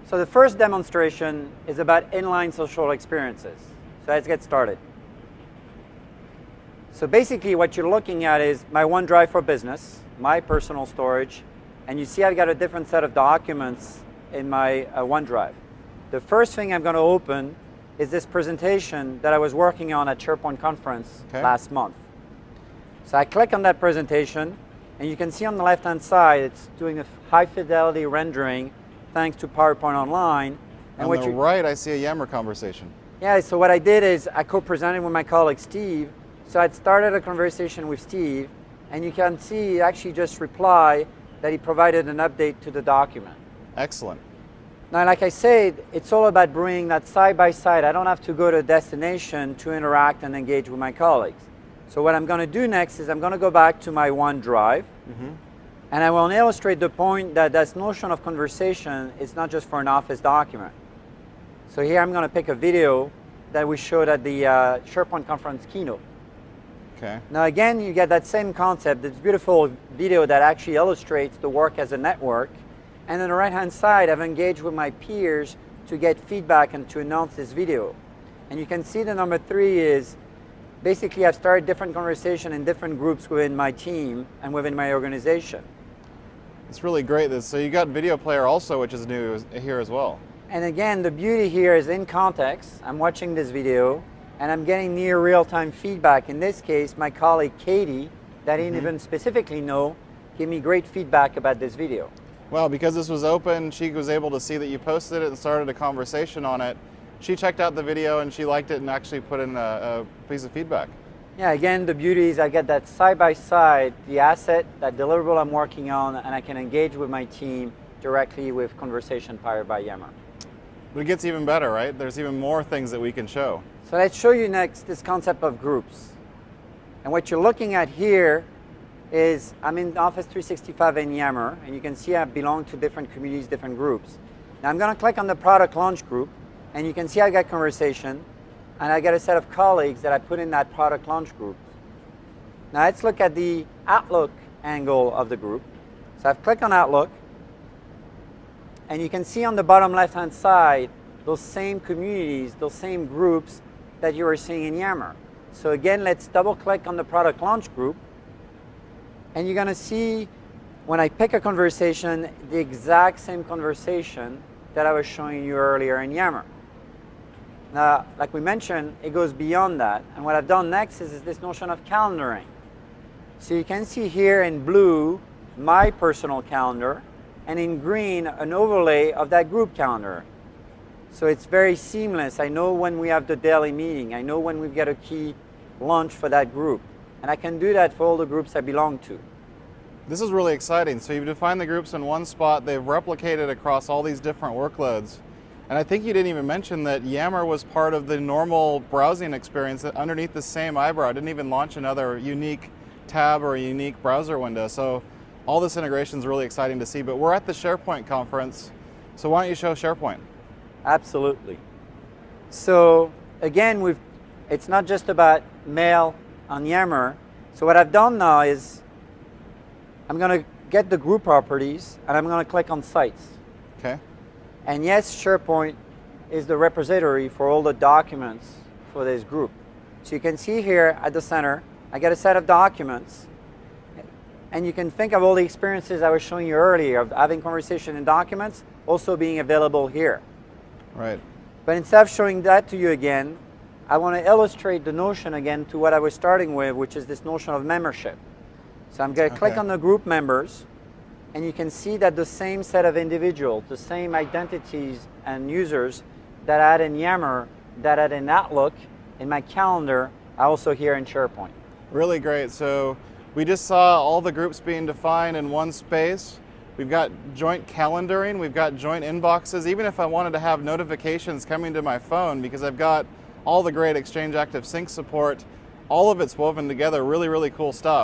So the first demonstration is about inline social experiences. So let's get started. So basically what you're looking at is my OneDrive for Business, my personal storage, and you see I've got a different set of documents in my OneDrive. The first thing I'm going to open is this presentation that I was working on at SharePoint conference last month. So I click on that presentation, and you can see on the left-hand side it's doing a high-fidelity rendering thanks to PowerPoint Online. And on the right, I see a Yammer conversation. Yeah, so what I did is I co-presented with my colleague Steve. So I'd started a conversation with Steve, and you can see he actually just replied that he provided an update to the document. Excellent. Now, like I said, it's all about bringing that side by side. I don't have to go to a destination to interact and engage with my colleagues. So what I'm going to do next is I'm going to go back to my OneDrive, and I will illustrate the point that this notion of conversation is not just for an Office document. So here I'm going to pick a video that we showed at the SharePoint conference keynote. Okay. Now again, you get that same concept, this beautiful video that actually illustrates the work as a network. And on the right-hand side, I've engaged with my peers to get feedback and to announce this video. And you can see the number 3 is basically I've started different conversation in different groups within my team and within my organization. It's really great. So you got video player also, which is new here as well. And again, the beauty here is in context. I'm watching this video, and I'm getting near real-time feedback. In this case, my colleague Katie, that I didn't even specifically know, gave me great feedback about this video. Well, because this was open, she was able to see that you posted it and started a conversation on it. She checked out the video and she liked it and actually put in a piece of feedback. Yeah, again, the beauty is I get that side-by-side, the asset, that deliverable I'm working on, and I can engage with my team directly with conversation powered by Yammer. But it gets even better, right? There's even more things that we can show. So let's show you next this concept of groups. And what you're looking at here is I'm in Office 365 in Yammer, and you can see I belong to different communities, different groups. Now I'm going to click on the product launch group, and you can see I got conversation, and I get a set of colleagues that I put in that product launch group. Now let's look at the Outlook angle of the group. So I've clicked on Outlook, and you can see on the bottom left-hand side those same communities, those same groups that you were seeing in Yammer. So again, let's double-click on the product launch group, and you're going to see when I pick a conversation, the exact same conversation that I was showing you earlier in Yammer. Now, like we mentioned, it goes beyond that. And what I've done next is this notion of calendaring. So you can see here in blue, my personal calendar, and in green, an overlay of that group calendar. So it's very seamless. I know when we have the daily meeting. I know when we get a key launch for that group. And I can do that for all the groups I belong to. This is really exciting. So you've defined the groups in one spot. They've replicated across all these different workloads. And I think you didn't even mention that Yammer was part of the normal browsing experience underneath the same eyebrow. It didn't even launch another unique tab or a unique browser window. So all this integration is really exciting to see. But we're at the SharePoint conference, so why don't you show SharePoint? Absolutely. So again, it's not just about mail on Yammer. So what I've done now is I'm going to get the group properties, and I'm going to click on Sites. Okay. And yes, SharePoint is the repository for all the documents for this group. So you can see here at the center, I get a set of documents. And you can think of all the experiences I was showing you earlier of having conversation in documents also being available here. Right. But instead of showing that to you again, I want to illustrate the notion again to what I was starting with, which is this notion of membership. So I'm going to click on the group members, and you can see that the same set of individuals, the same identities and users that I had in Yammer, that I had in Outlook, in my calendar, are also here in SharePoint. Really great. So we just saw all the groups being defined in one space. We've got joint calendaring, we've got joint inboxes. Even if I wanted to have notifications coming to my phone, because I've got all the great Exchange Active Sync support, all of it's woven together, really, really cool stuff.